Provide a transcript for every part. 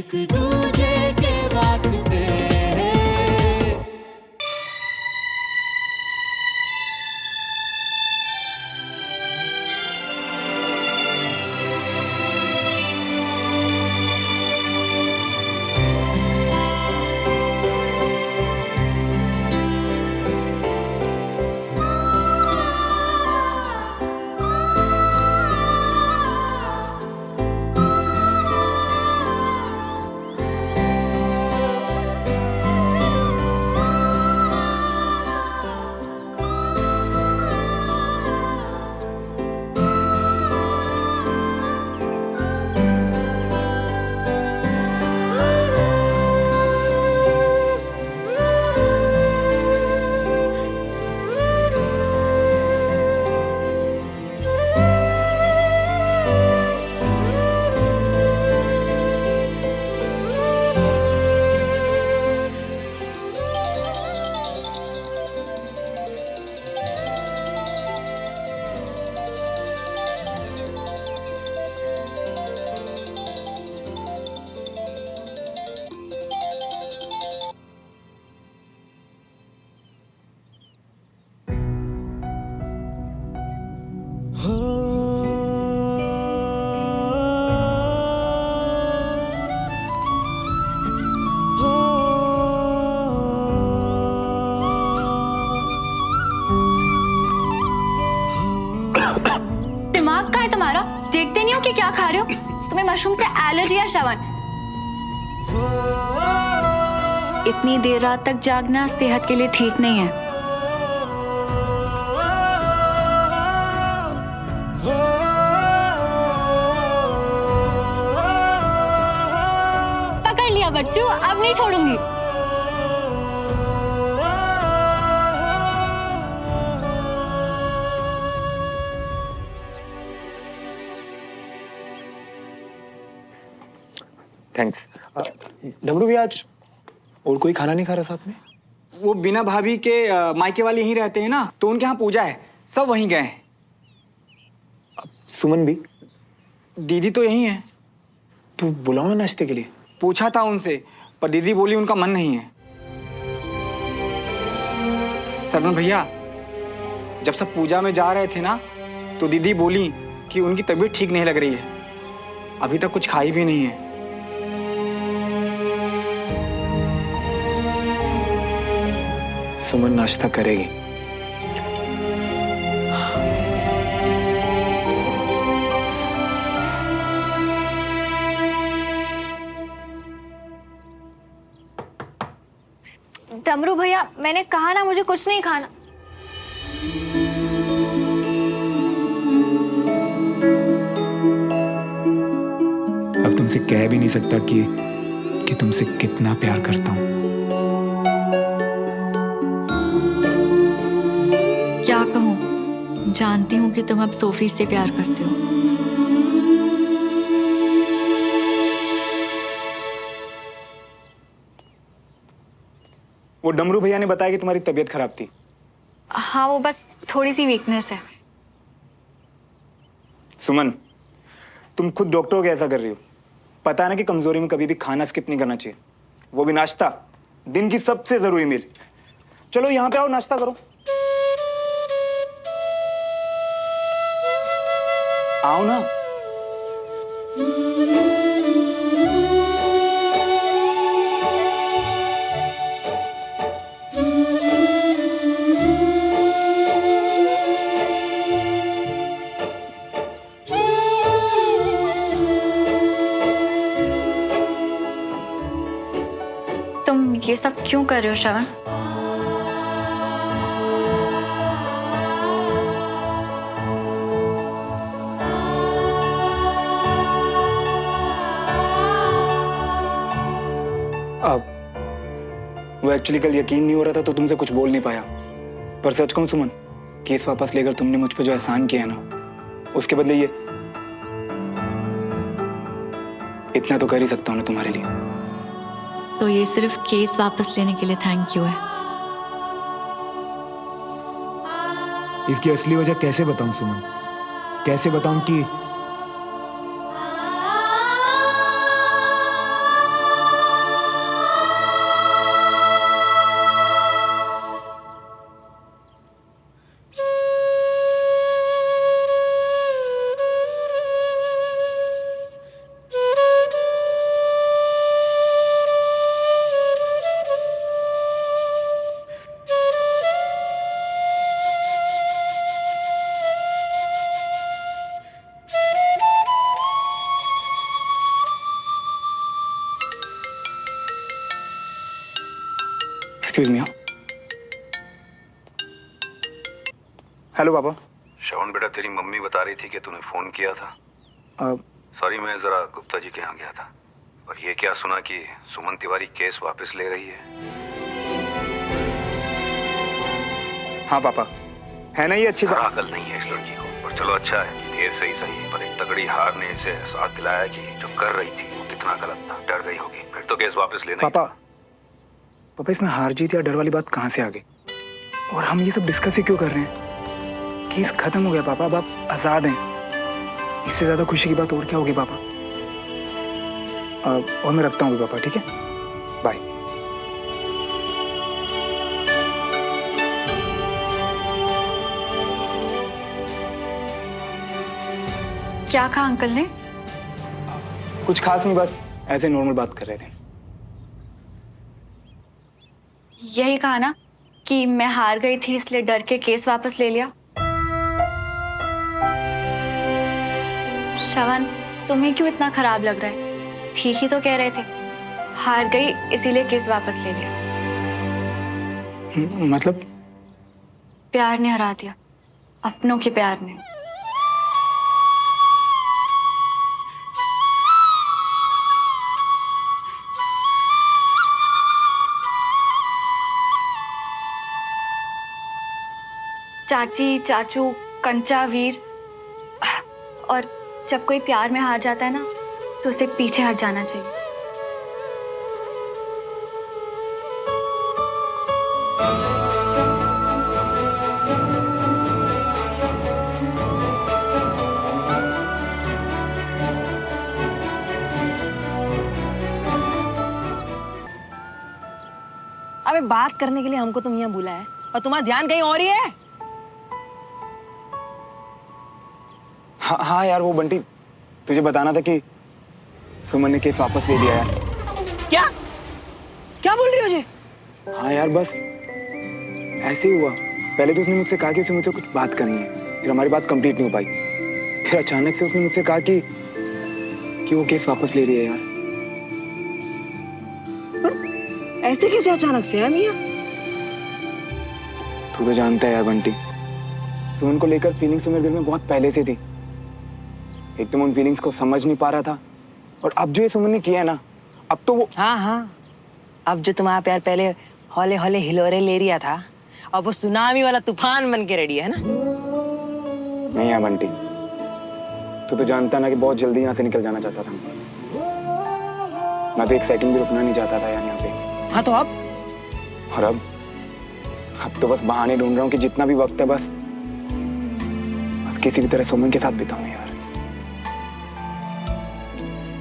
एक दूजे के वास्ते। दिमाग का है तुम्हारा? देखते नहीं हो कि क्या खा रहे हो? तुम्हें मशरूम से एलर्जी है श्रवण। इतनी देर रात तक जागना सेहत के लिए ठीक नहीं है। पकड़ लिया बच्चू, अब नहीं छोड़ूंगी। थैंक्स। डमरू भी आज और कोई खाना नहीं खा रहा साथ में? वो बिना भाभी के मायके वाले यहीं रहते हैं ना, तो उनके यहाँ पूजा है, सब वहीं गए हैं। सुमन भी? दीदी तो यहीं है। तू बुलाओ ना नाश्ते के लिए। पूछा था उनसे, पर दीदी बोली उनका मन नहीं है। सरवण भैया, जब सब पूजा में जा रहे थे ना, तो दीदी बोली कि उनकी तबीयत ठीक नहीं लग रही है, अभी तक कुछ खाई भी नहीं है। सुमन नाश्ता करेगी। डमरू भैया, मैंने कहा ना मुझे कुछ नहीं खाना। अब तुमसे कह भी नहीं सकता कि तुमसे कितना प्यार करता हूं। क्या कहूँ? जानती हूँ कि तुम अब सोफी से प्यार करते हो। वो डमरू भैया ने बताया कि तुम्हारी तबीयत खराब थी। हाँ, वो बस थोड़ी सी वीकनेस है। सुमन, तुम खुद डॉक्टर हो के ऐसा कर रही हो। पता है ना कि कमजोरी में कभी भी खाना स्किप नहीं करना चाहिए, वो भी नाश्ता, दिन की सबसे जरूरी मील। चलो यहाँ पे आओ, नाश्ता करो। आओ ना। तुम ये सब क्यों कर रहे हो श्रवण? अब वो एक्चुअली कल यकीन नहीं हो रहा था तो तुमसे कुछ बोल नहीं पाया। पर सच कहूं सुमन, केस वापस लेकर तुमने मुझ पे जो एहसान किया ना, उसके बदले ये इतना तो कर ही सकता हूं ना तुम्हारे लिए। तो ये सिर्फ केस वापस लेने के लिए थैंक यू है? इसकी असली वजह कैसे बताऊं सुमन? कैसे बताऊं कि एक्सक्यूज मी। हेलो पापा। श्रवण बेटा, तेरी मम्मी बता रही थी कि तूने फोन किया था। सॉरी, मैं जरा गुप्ता जी के यहाँ गया था और ये क्या सुना कि सुमन तिवारी केस वापस ले रही है। हाँ पापा, है ना ये अच्छी जरा बात। अकल नहीं है इस लड़की को, पर चलो अच्छा है कि देर से ही सही, पर एक तगड़ी हार ने इसे एहसास दिलाया कि जो कर रही थी वो कितना गलत था। डर गई होगी, फिर तो केस वापस लेना ही पापा था। पापा, इसमें हार जीत या डर वाली बात कहाँ से आ गई? और हम ये सब डिस्कस ही क्यों कर रहे हैं? केस खत्म हो गया पापा, अब आप आजाद हैं। इससे ज्यादा खुशी की बात और क्या होगी पापा? और मैं रखता हूँ अभी पापा, ठीक है? बाय। क्या कहा अंकल ने? कुछ खास नहीं, बस ऐसे नॉर्मल बात कर रहे थे। यही कहा ना कि मैं हार गई थी इसलिए डर के केस वापस ले लिया। श्रवण, तुम्हें क्यों इतना खराब लग रहा है? ठीक ही तो कह रहे थे, हार गई इसीलिए केस वापस ले लिया। मतलब? प्यार ने हरा दिया, अपनों के प्यार ने। चाची, चाचू, कंचा, वीर। और जब कोई प्यार में हार जाता है ना, तो उसे पीछे हट जाना चाहिए। अबे बात करने के लिए हमको तुम यहाँ बुलाया है और तुम्हारा ध्यान कहीं और ही है। हाँ यार, वो बंटी, तुझे बताना था कि सुमन ने केस वापस ले लिया यार। क्या क्या बोल रही हो जी? हाँ यार, बस ऐसे ही हुआ। पहले तो उसने मुझसे कहा कि उसे मुझसे कुछ बात करनी है, फिर हमारी बात कंप्लीट नहीं हो पाई। फिर अचानक से उसने मुझसे कहा कि वो केस वापस ले रही है यार। ऐसे कैसे अचानक से है मियां? तू तो जानता है यार बंटी, सुमन को लेकर फीलिंग्स तो मेरे दिल में बहुत पहले से थी। एकदम उन फीलिंग्स को समझ नहीं पा रहा था, और अब जो ये सुमन ने किया है ना, अब तो वो हाँ, अब जो तुम्हारा प्यार पहले हौले हौले हिलोरे ले रिया था, अब वो सुनामी वाला तूफान बन के रेडी है ना। नहीं यार बंटी, तू तो जानता ना कि बहुत जल्दी यहाँ से निकल जाना चाहता था मैं तो एक सेकंड भी रुकना नहीं चाहता था यार यहाँ पे। हाँ तो अब? और अब तो बस बहाने ढूंढ रहा हूँ कि जितना भी वक्त है बस किसी भी तरह सुमन के साथ बिताऊं यार।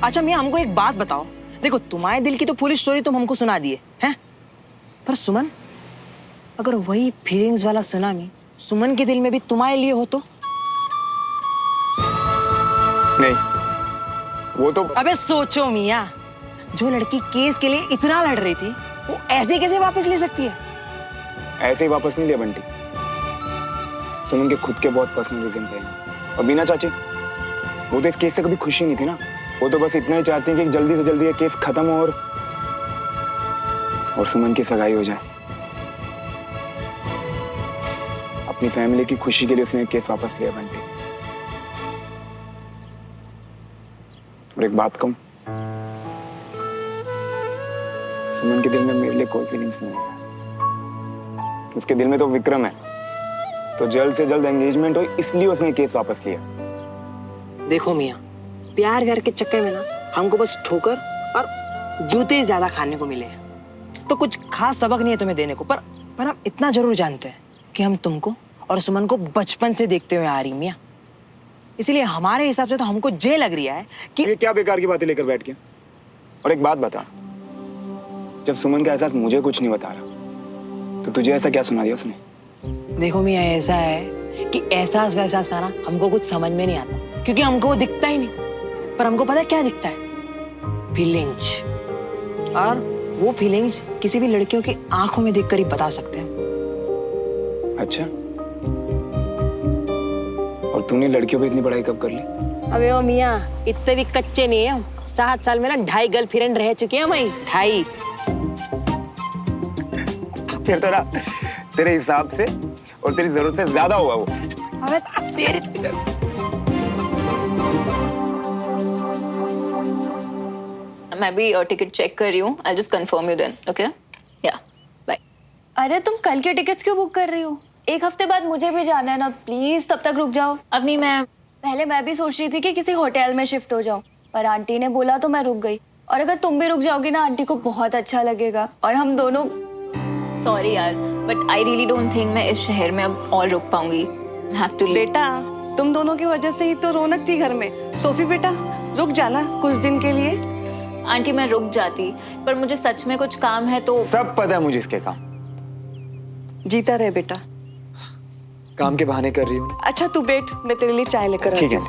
अच्छा मियां, हमको एक बात बताओ। देखो, तुम्हारे दिल की तो पूरी स्टोरी तुम हमको सुना दिए हैं, पर सुमन, अगर वही फीलिंग्स वाला सुनामी सुमन के दिल में भी तुम्हारे लिए हो तो? नहीं, वो तो अबे सोचो मियां, जो लड़की केस के लिए इतना लड़ रही थी, वो ऐसे कैसे वापस ले सकती है? ऐसे ही वापस नहीं लिया बंटी। सुमन के खुद के बहुत पर्सनल रीजंस हैं। और बीना चाची, वो तो इस केस से कभी खुशी नहीं थी ना। वो तो बस इतना ही चाहती हैं कि जल्दी से जल्दी ये केस खत्म हो और सुमन की सगाई हो जाए। अपनी फैमिली की खुशी के लिए उसने केस वापस लिया बंटी। और एक बात कहूं, सुमन के दिल में मेरे लिए कोई फीलिंग्स नहीं है। उसके दिल में तो विक्रम है, तो जल्द से जल्द एंगेजमेंट हो, इसलिए उसने केस वापस लिया। देखो मियां, प्यार व्यार के चक्कर में ना हमको बस ठोकर और जूते ज्यादा खाने को मिले हैं, तो कुछ खास सबक नहीं है तुम्हें देने को। पर हम इतना जरूर जानते हैं कि हम तुमको और सुमन को बचपन से देखते हुए आ रही मियां। इसलिए हमारे हिसाब से तो हमको ये लग रहा है कि ये क्या बेकार की बातें लेकर बैठ गया। और एक बात बता, जब सुमन का एहसास मुझे कुछ नहीं बता रहा, तो तुझे ऐसा क्या सुना दिया उसने? देखो मियां, ऐसा है कि एहसास वैसास का ना हमको कुछ समझ में नहीं आता, क्योंकि हमको वो दिखता ही नहीं। पर हमको पता है क्या दिखता है? फीलिंग्स। और वो फीलिंग्स किसी भी लड़कियों की आंखों में देखकर ही बता सकते हैं। अच्छा, और तूने लड़कियों पे इतनी पढ़ाई कब कर ली? अबे ओ मियां, इतने भी कच्चे नहीं है हम। 7 साल में ना 2.5 गर्लफ्रेंड रह चुके हैं भाई, 2.5। फिर तो ना तेरे हिसाब से और तेरी जरूरत से ज्यादा हुआ वो। अबे तेरे मैं भी टिकट चेक कर रही हूँ। I just confirm you then, okay? या बाय। अरे तुम कल के टिकट्स क्यों बुक कर रही हो? एक हफ्ते बाद मुझे भी जाना है ना, प्लीज तब तक रुक जाओ। अपनी मैं भी सोच रही थी कि किसी होटल में शिफ्ट हो जाऊं, पर आंटी ने बोला तो मैं रुक गई। और अगर तुम भी रुक जाओगी ना, आंटी को बहुत अच्छा लगेगा और हम दोनों। सॉरी यार, but I really don't think मैं इस शहर में अब और रुक पाऊंगी। हैव टू बेटा, तुम दोनों की वजह से ही तो रौनक थी घर में। सोफी बेटा, रुक जाना कुछ दिन के लिए। आंटी मैं रुक जाती, पर मुझे सच में कुछ काम है तो। सब पता है मुझे इसके काम। जीता रहे बेटा। काम के बहाने कर रही हूँ। अच्छा तू बैठ, मैं तेरे लिए चाय लेकर आती ठीक है।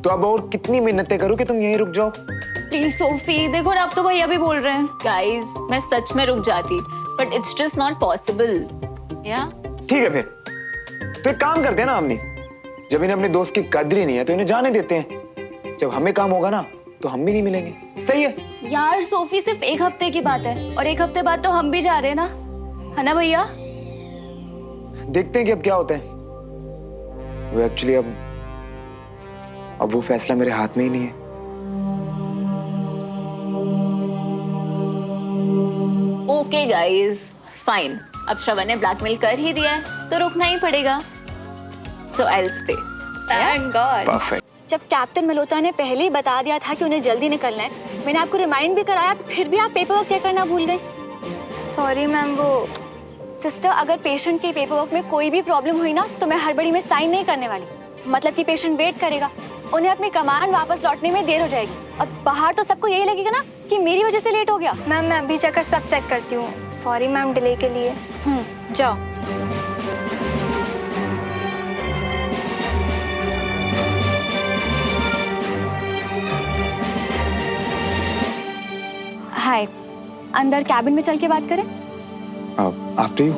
तो अब और कितनी मिन्नतें करूँ कि तुम यहीं रुक जाओ? प्लीज सोफी, देखो ना अब तो भैया भी बोल रहे हैं। गाइस, मैं सच में रुक जाती, but it's just not possible. या ठीक है फिर, तो एक काम करते हैं ना हमने, जब इन्हें अपने दोस्त की कदर ही नहीं है तो इन्हें जाने देते हैं। जब हमें काम होगा ना तो हम भी नहीं मिलेंगे। सही है यार सोफी, सिर्फ एक हफ्ते की बात है और एक हफ्ते बाद तो हम भी जा रहे हैं ना, है ना भैया? देखते हैं कि अब क्या होता है। वो एक्चुअली अब वो फैसला मेरे हाथ में ही नहीं है। Okay guys, fine. अब श्रवण ने ब्लैकमेल कर ही दिया है तो रुकना ही पड़ेगा। So I will stay. Thank God. Perfect. जब कैप्टन मल्होत्रा ने पहले ही बता दिया था कि उन्हें जल्दी निकलना है, मैंने आपको रिमाइंड भी कराया, फिर भी आप पेपर वर्क चेक करना भूल गई। सॉरी मैम, वो सिस्टर, अगर पेशेंट के पेपर वर्क में कोई भी प्रॉब्लम हुई ना तो मैं हड़बड़ी में साइन नहीं करने वाली। मतलब कि पेशेंट वेट करेगा, उन्हें अपनी कमांड वापस लौटने में देर हो जाएगी और बाहर तो सबको यही लगेगा ना कि मेरी वजह से लेट हो गया। मैम मैं अभी जाकर सब चेक करती हूँ। सॉरी मैम डिले के लिए। जाओ। हाय, अंदर कैबिन में चल के बात करें? After you.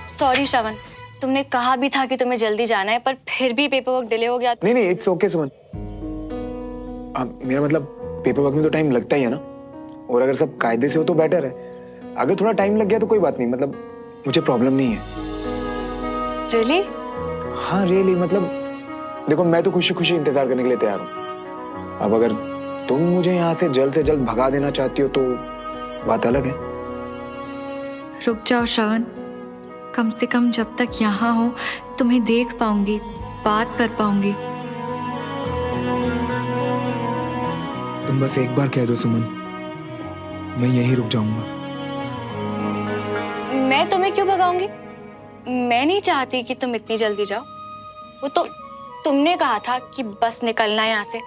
सॉरी श्रवण, तुमने कहा भी था कि तुम्हें जल्दी जाना है, पर फिर भी पेपर वर्क डिले हो गया। नहीं, इट्स ओके सुमन। मेरा मतलब पेपर वर्क में तो टाइम लगता ही है ना, और अगर सब कायदे से हो तो बेटर है। अगर थोड़ा टाइम लग गया तो कोई बात नहीं, मतलब मुझे प्रॉब्लम नहीं है। रियली? हाँ रियली, मतलब देखो मैं तो खुशी खुशी इंतजार करने के लिए तैयार हूँ। अब अगर तुम मुझे यहाँ से जल्द भगा देना चाहती हो तो बात अलग है। रुक जाओ श्रवण, कम से कम जब तक यहाँ हो तुम्हें देख पाऊंगी, बात कर पाऊंगी। तुम बस एक बार कह दो सुमन, मैं यहीं रुक जाऊंगा। मैं तुम्हें क्यों भगाऊंगी? मैं नहीं चाहती कि तुम इतनी जल्दी जाओ। वो तो तुमने कहा था कि बस निकलना है यहाँ से।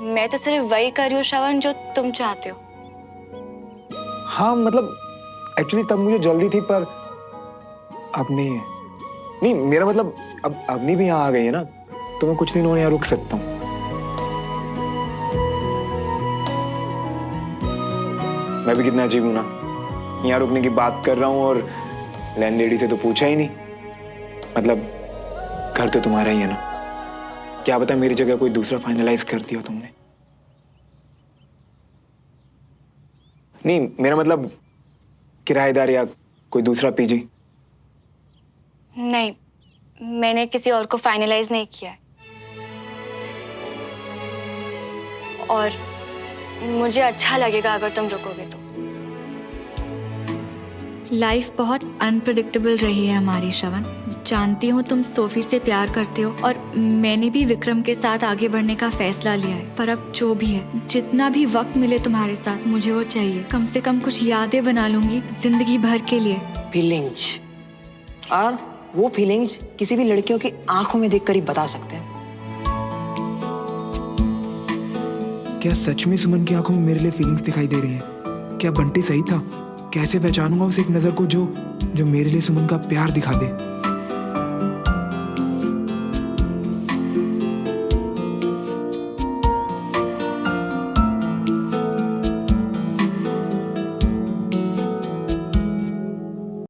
मैं तो सिर्फ वही कर रही हूँ श्रवण जो तुम चाहते हो। हाँ मतलब एक्चुअली तब मुझे जल्दी थी, पर अब नहीं है। नहीं मेरा मतलब अब अवनी भी यहाँ आ गई है ना, तो मैं कुछ दिन और यहाँ रुक सकता हूँ। मैं भी कितना अजीब हूं ना, यहाँ रुकने की बात कर रहा हूँ और लैंडलेडी से तो पूछा ही नहीं। मतलब घर तो तुम्हारा ही है ना, क्या पता मेरी जगह कोई दूसरा फाइनलाइज कर दिया तुमने। नहीं मेरा मतलब किराएदार या कोई दूसरा पीजी। नहीं, मैंने किसी और को फाइनलाइज नहीं किया है। और मुझे अच्छा लगेगा अगर तुम रुकोगे तो। लाइफ बहुत अनप्रेडिक्टेबल रही है हमारी श्रवण। जानती हूँ तुम सोफी से प्यार करते हो और मैंने भी विक्रम के साथ आगे बढ़ने का फैसला लिया है। पर अब जो भी है, जितना भी वक्त मिले तुम्हारे साथ, मुझे वो चाहिए। कम से कम कुछ यादें बना लूंगी जिंदगी भर के लिए। फीलिंग्स, और वो फीलिंग्स किसी भी लड़कियों की आंखों में देखकर ही बता सकते हैं। क्या सच में सुमन की आंखों में मेरे लिए फीलिंग्स दिखाई दे रही हैं? क्या बंटी सही था? कैसे पहचानूंगा उस एक नजर को जो मेरे लिए सुमन का प्यार दिखा दे?